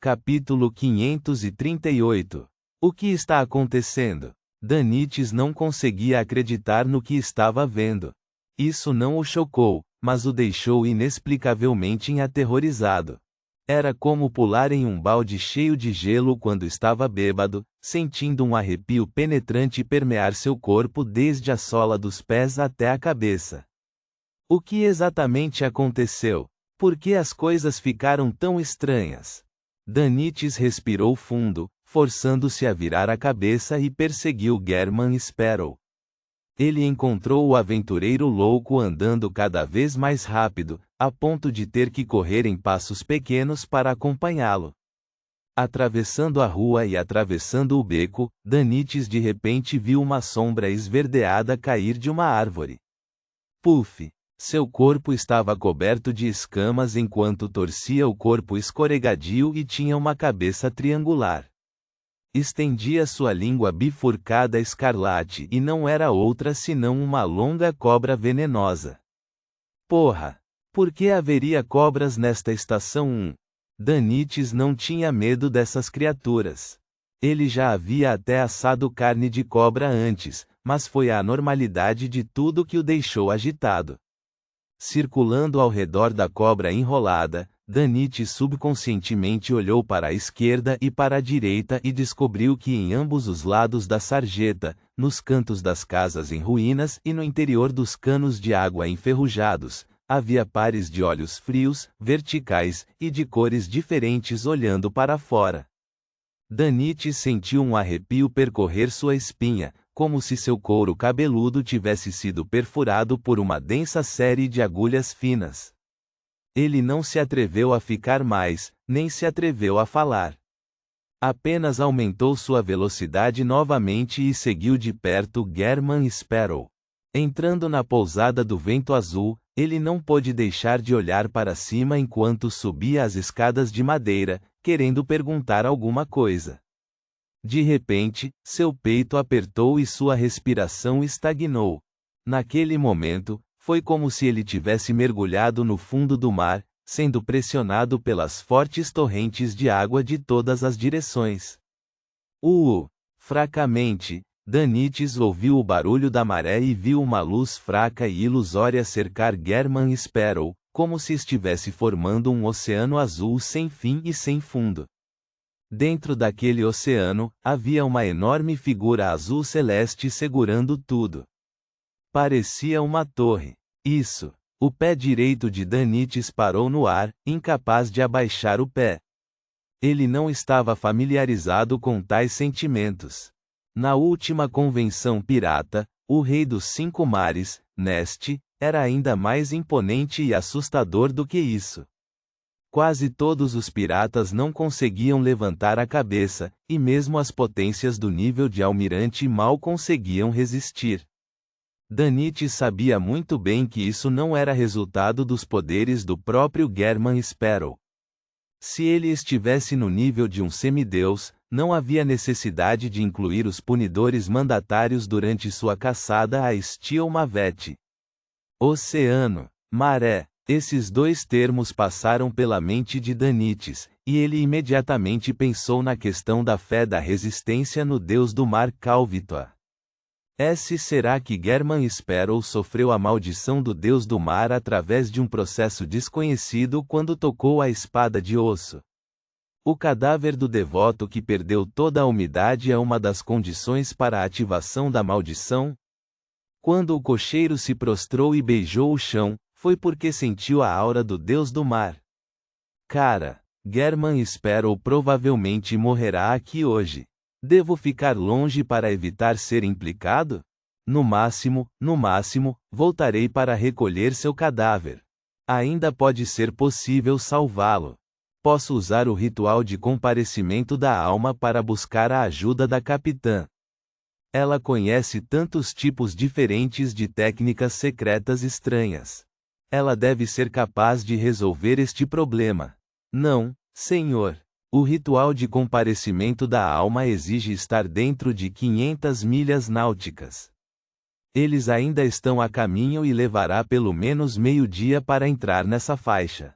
Capítulo 538. O que está acontecendo? Danites não conseguia acreditar no que estava vendo. Isso não o chocou, mas o deixou inexplicavelmente aterrorizado. Era como pular em um balde cheio de gelo quando estava bêbado, sentindo um arrepio penetrante permear seu corpo desde a sola dos pés até a cabeça. O que exatamente aconteceu? Por que as coisas ficaram tão estranhas? Danites respirou fundo, forçando-se a virar a cabeça e perseguiu German Sparrow. Ele encontrou o aventureiro louco andando cada vez mais rápido, a ponto de ter que correr em passos pequenos para acompanhá-lo. Atravessando a rua e atravessando o beco, Danites de repente viu uma sombra esverdeada cair de uma árvore. Puf! Seu corpo estava coberto de escamas enquanto torcia o corpo escorregadio e tinha uma cabeça triangular. Estendia sua língua bifurcada escarlate e não era outra senão uma longa cobra venenosa. Porra! Por que haveria cobras nesta estação? Danites não tinha medo dessas criaturas. Ele já havia até assado carne de cobra antes, mas foi a anormalidade de tudo que o deixou agitado. Circulando ao redor da cobra enrolada, Danites subconscientemente olhou para a esquerda e para a direita e descobriu que em ambos os lados da sarjeta, nos cantos das casas em ruínas e no interior dos canos de água enferrujados, havia pares de olhos frios, verticais e de cores diferentes olhando para fora. Danites sentiu um arrepio percorrer sua espinha, como se seu couro cabeludo tivesse sido perfurado por uma densa série de agulhas finas. Ele não se atreveu a ficar mais, nem se atreveu a falar. Apenas aumentou sua velocidade novamente e seguiu de perto German Sparrow. Entrando na pousada do Vento Azul, ele não pôde deixar de olhar para cima enquanto subia as escadas de madeira, querendo perguntar alguma coisa. De repente, seu peito apertou e sua respiração estagnou. Naquele momento, foi como se ele tivesse mergulhado no fundo do mar, sendo pressionado pelas fortes torrentes de água de todas as direções. Fracamente, Danites ouviu o barulho da maré e viu uma luz fraca e ilusória cercar German Sparrow, como se estivesse formando um oceano azul sem fim e sem fundo. Dentro daquele oceano, havia uma enorme figura azul celeste segurando tudo. Parecia uma torre. Isso! O pé direito de Danites parou no ar, incapaz de abaixar o pé. Ele não estava familiarizado com tais sentimentos. Na última convenção pirata, o Rei dos Cinco Mares, Nest, era ainda mais imponente e assustador do que isso. Quase todos os piratas não conseguiam levantar a cabeça, e mesmo as potências do nível de almirante mal conseguiam resistir. Danites sabia muito bem que isso não era resultado dos poderes do próprio German Sparrow. Se ele estivesse no nível de um semideus, não havia necessidade de incluir os punidores mandatários durante sua caçada a Steel Mavet. Oceano, maré. Esses dois termos passaram pela mente de Danites, e ele imediatamente pensou na questão da fé da resistência no deus do mar Kalvitoa. Será que German Sparrow sofreu a maldição do deus do mar através de um processo desconhecido quando tocou a espada de osso? O cadáver do devoto que perdeu toda a umidade é uma das condições para a ativação da maldição? Quando o cocheiro se prostrou e beijou o chão, foi porque sentiu a aura do deus do mar. Cara, German Sparrow provavelmente morrerá aqui hoje. Devo ficar longe para evitar ser implicado? No máximo, voltarei para recolher seu cadáver. Ainda pode ser possível salvá-lo. Posso usar o ritual de comparecimento da alma para buscar a ajuda da capitã. Ela conhece tantos tipos diferentes de técnicas secretas estranhas. Ela deve ser capaz de resolver este problema. Não, senhor. O ritual de comparecimento da alma exige estar dentro de 500 milhas náuticas. Eles ainda estão a caminho e levará pelo menos meio-dia para entrar nessa faixa.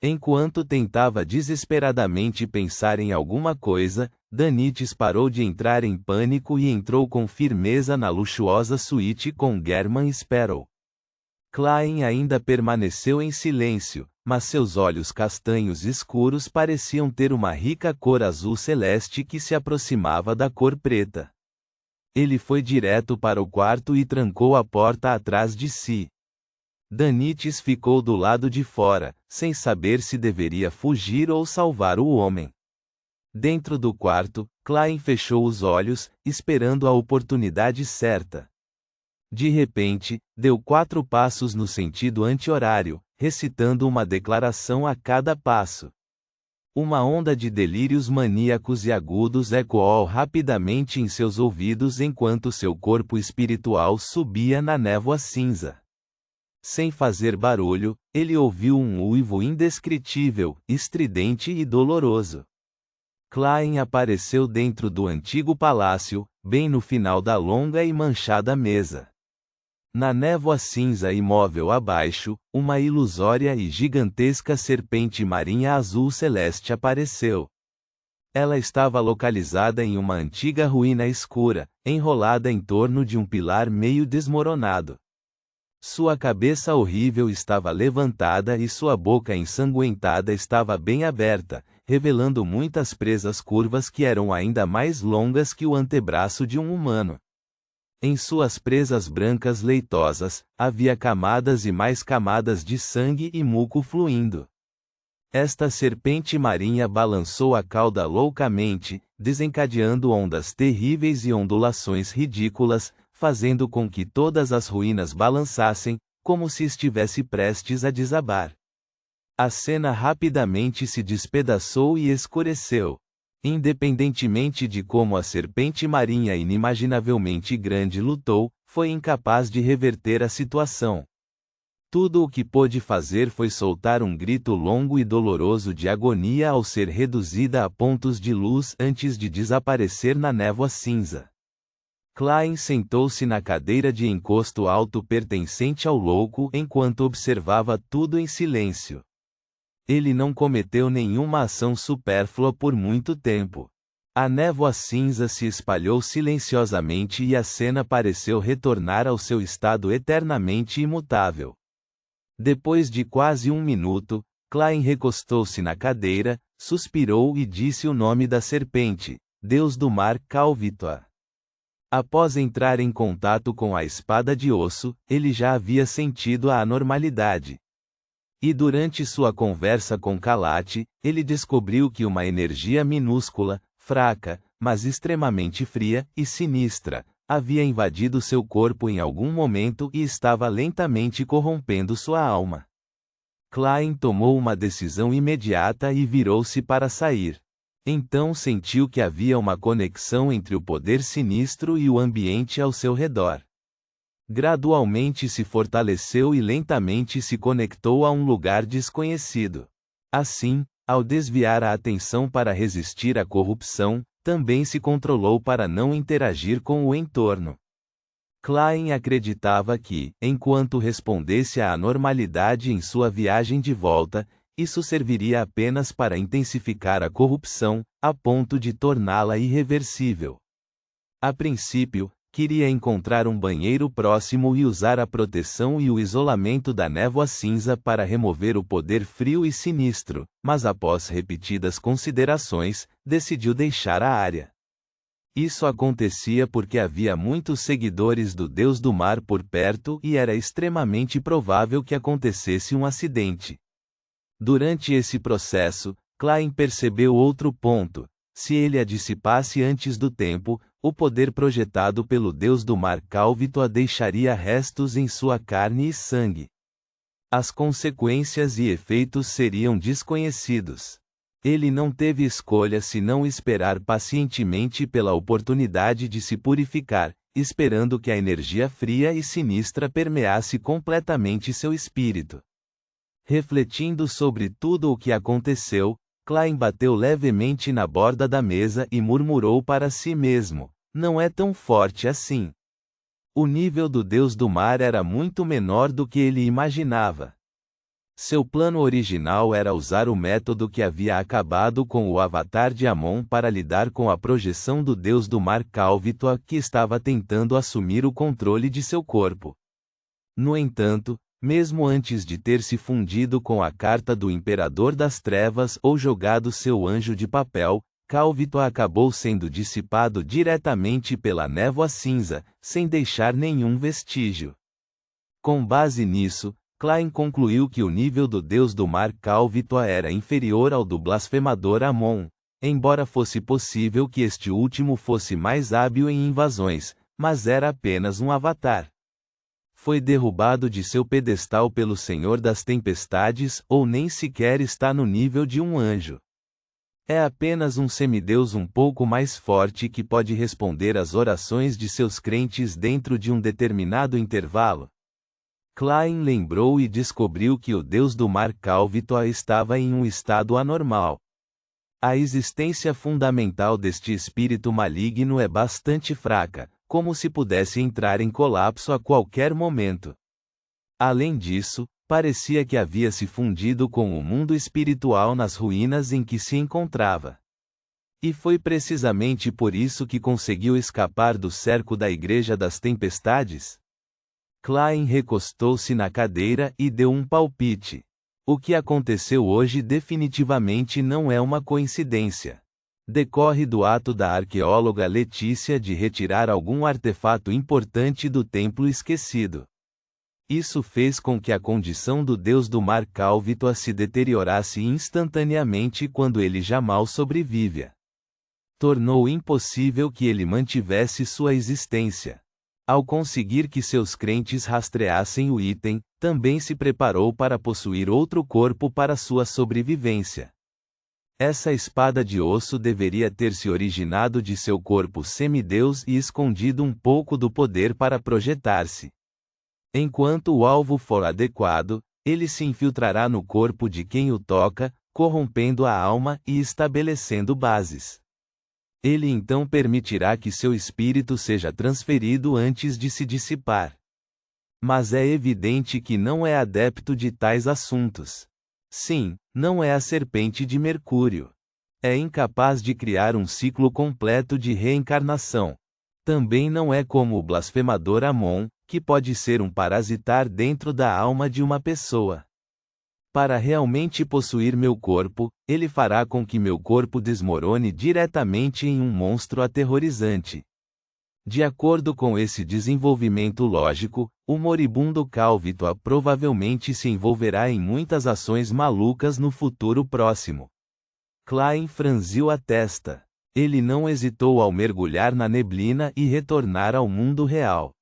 Enquanto tentava desesperadamente pensar em alguma coisa, Danites parou de entrar em pânico e entrou com firmeza na luxuosa suíte com German Sparrow. Klein ainda permaneceu em silêncio, mas seus olhos castanhos escuros pareciam ter uma rica cor azul celeste que se aproximava da cor preta. Ele foi direto para o quarto e trancou a porta atrás de si. Danites ficou do lado de fora, sem saber se deveria fugir ou salvar o homem. Dentro do quarto, Klein fechou os olhos, esperando a oportunidade certa. De repente, deu 4 passos no sentido anti-horário, recitando uma declaração a cada passo. Uma onda de delírios maníacos e agudos ecoou rapidamente em seus ouvidos enquanto seu corpo espiritual subia na névoa cinza. Sem fazer barulho, ele ouviu um uivo indescritível, estridente e doloroso. Klein apareceu dentro do antigo palácio, bem no final da longa e manchada mesa. Na névoa cinza imóvel abaixo, uma ilusória e gigantesca serpente marinha azul celeste apareceu. Ela estava localizada em uma antiga ruína escura, enrolada em torno de um pilar meio desmoronado. Sua cabeça horrível estava levantada e sua boca ensanguentada estava bem aberta, revelando muitas presas curvas que eram ainda mais longas que o antebraço de um humano. Em suas presas brancas leitosas, havia camadas e mais camadas de sangue e muco fluindo. Esta serpente marinha balançou a cauda loucamente, desencadeando ondas terríveis e ondulações ridículas, fazendo com que todas as ruínas balançassem, como se estivesse prestes a desabar. A cena rapidamente se despedaçou e escureceu. Independentemente de como a serpente marinha inimaginavelmente grande lutou, foi incapaz de reverter a situação. Tudo o que pôde fazer foi soltar um grito longo e doloroso de agonia ao ser reduzida a pontos de luz antes de desaparecer na névoa cinza. Klein sentou-se na cadeira de encosto alto pertencente ao louco enquanto observava tudo em silêncio. Ele não cometeu nenhuma ação supérflua por muito tempo. A névoa cinza se espalhou silenciosamente e a cena pareceu retornar ao seu estado eternamente imutável. Depois de quase 1 minuto, Klein recostou-se na cadeira, suspirou e disse o nome da serpente, Deus do mar Calvitoa. Após entrar em contato com a espada de osso, ele já havia sentido a anormalidade. E durante sua conversa com Kalate, ele descobriu que uma energia minúscula, fraca, mas extremamente fria e sinistra, havia invadido seu corpo em algum momento e estava lentamente corrompendo sua alma. Klein tomou uma decisão imediata e virou-se para sair. Então sentiu que havia uma conexão entre o poder sinistro e o ambiente ao seu redor. Gradualmente se fortaleceu e lentamente se conectou a um lugar desconhecido. Assim, ao desviar a atenção para resistir à corrupção, também se controlou para não interagir com o entorno. Klein acreditava que, enquanto respondesse à normalidade em sua viagem de volta, isso serviria apenas para intensificar a corrupção, a ponto de torná-la irreversível. A princípio, queria encontrar um banheiro próximo e usar a proteção e o isolamento da névoa cinza para remover o poder frio e sinistro, mas após repetidas considerações, decidiu deixar a área. Isso acontecia porque havia muitos seguidores do Deus do Mar por perto e era extremamente provável que acontecesse um acidente. Durante esse processo, Klein percebeu outro ponto: se ele a dissipasse antes do tempo, o poder projetado pelo Deus do Mar Calvitoa deixaria restos em sua carne e sangue. As consequências e efeitos seriam desconhecidos. Ele não teve escolha senão esperar pacientemente pela oportunidade de se purificar, esperando que a energia fria e sinistra permeasse completamente seu espírito. Refletindo sobre tudo o que aconteceu, Klein bateu levemente na borda da mesa e murmurou para si mesmo: não é tão forte assim. O nível do Deus do Mar era muito menor do que ele imaginava. Seu plano original era usar o método que havia acabado com o Avatar de Amon para lidar com a projeção do deus do mar Kalvitwa que estava tentando assumir o controle de seu corpo. No entanto, mesmo antes de ter se fundido com a carta do Imperador das Trevas ou jogado seu anjo de papel, Kalvitwa acabou sendo dissipado diretamente pela névoa cinza, sem deixar nenhum vestígio. Com base nisso, Klein concluiu que o nível do deus do mar Kalvitwa era inferior ao do blasfemador Amon, embora fosse possível que este último fosse mais hábil em invasões, mas era apenas um avatar. Foi derrubado de seu pedestal pelo Senhor das Tempestades ou nem sequer está no nível de um anjo. É apenas um semideus um pouco mais forte que pode responder às orações de seus crentes dentro de um determinado intervalo. Klein lembrou e descobriu que o deus do mar Kalvitwa estava em um estado anormal. A existência fundamental deste espírito maligno é bastante fraca, como se pudesse entrar em colapso a qualquer momento. Além disso, parecia que havia se fundido com o mundo espiritual nas ruínas em que se encontrava. E foi precisamente por isso que conseguiu escapar do cerco da Igreja das Tempestades? Klein recostou-se na cadeira e deu um palpite. O que aconteceu hoje definitivamente não é uma coincidência. Decorre do ato da arqueóloga Letícia de retirar algum artefato importante do templo esquecido. Isso fez com que a condição do deus do mar Kalvitwa se deteriorasse instantaneamente quando ele já mal sobrevivia. Tornou impossível que ele mantivesse sua existência. Ao conseguir que seus crentes rastreassem o item, também se preparou para possuir outro corpo para sua sobrevivência. Essa espada de osso deveria ter se originado de seu corpo semideus e escondido um pouco do poder para projetar-se. Enquanto o alvo for adequado, ele se infiltrará no corpo de quem o toca, corrompendo a alma e estabelecendo bases. Ele então permitirá que seu espírito seja transferido antes de se dissipar. Mas é evidente que não é adepto de tais assuntos. Sim, não é a serpente de Mercúrio. É incapaz de criar um ciclo completo de reencarnação. Também não é como o blasfemador Amon, que pode ser um parasitar dentro da alma de uma pessoa. Para realmente possuir meu corpo, ele fará com que meu corpo desmorone diretamente em um monstro aterrorizante. De acordo com esse desenvolvimento lógico, o moribundo Kalvitwa provavelmente se envolverá em muitas ações malucas no futuro próximo. Klein franziu a testa. Ele não hesitou ao mergulhar na neblina e retornar ao mundo real.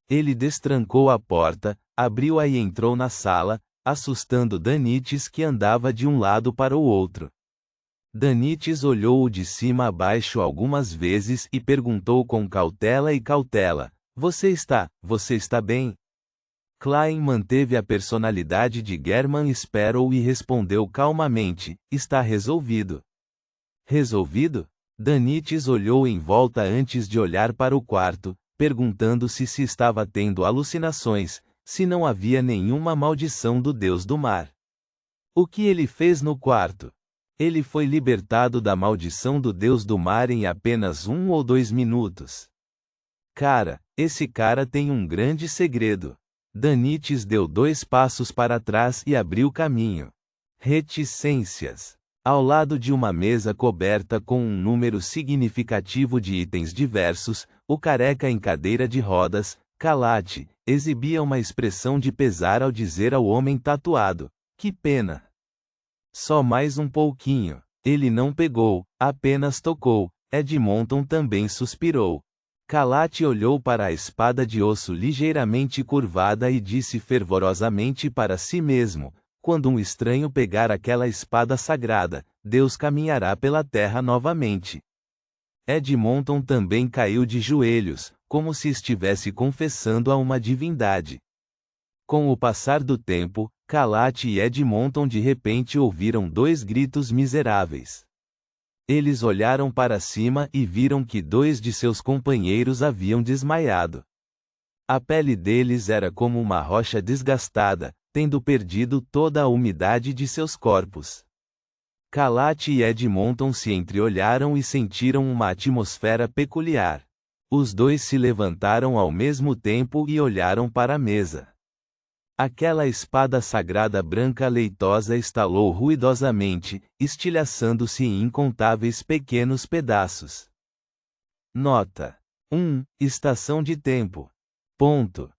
Ele destrancou a porta, abriu-a e entrou na sala, assustando Danites que andava de um lado para o outro. Danites olhou-o de cima a baixo algumas vezes e perguntou com cautela: Você está bem? Klein manteve a personalidade de German Sparrow e respondeu calmamente: Está resolvido. Resolvido? Danites olhou em volta antes de olhar para o quarto, perguntando-se se estava tendo alucinações, se não havia nenhuma maldição do deus do mar. O que ele fez no quarto? Ele foi libertado da maldição do deus do mar em apenas 1 ou 2 minutos. Esse cara tem um grande segredo. Danites deu 2 passos para trás e abriu caminho. Reticências. Ao lado de uma mesa coberta com um número significativo de itens diversos, o careca em cadeira de rodas, Kalati, exibia uma expressão de pesar ao dizer ao homem tatuado: Que pena. Só mais um pouquinho. Ele não pegou, apenas tocou. Edmonton também suspirou. Kalati olhou para a espada de osso ligeiramente curvada e disse fervorosamente para si mesmo: Quando um estranho pegar aquela espada sagrada, Deus caminhará pela terra novamente. Edmonton também caiu de joelhos, como se estivesse confessando a uma divindade. Com o passar do tempo, Kalati e Edmonton de repente ouviram 2 gritos miseráveis. Eles olharam para cima e viram que 2 de seus companheiros haviam desmaiado. A pele deles era como uma rocha desgastada, tendo perdido toda a umidade de seus corpos. Calat e Edmonton se entreolharam e sentiram uma atmosfera peculiar. Os dois se levantaram ao mesmo tempo e olharam para a mesa. Aquela espada sagrada branca leitosa estalou ruidosamente, estilhaçando-se em incontáveis pequenos pedaços. Nota: 1. Estação de tempo. Ponto.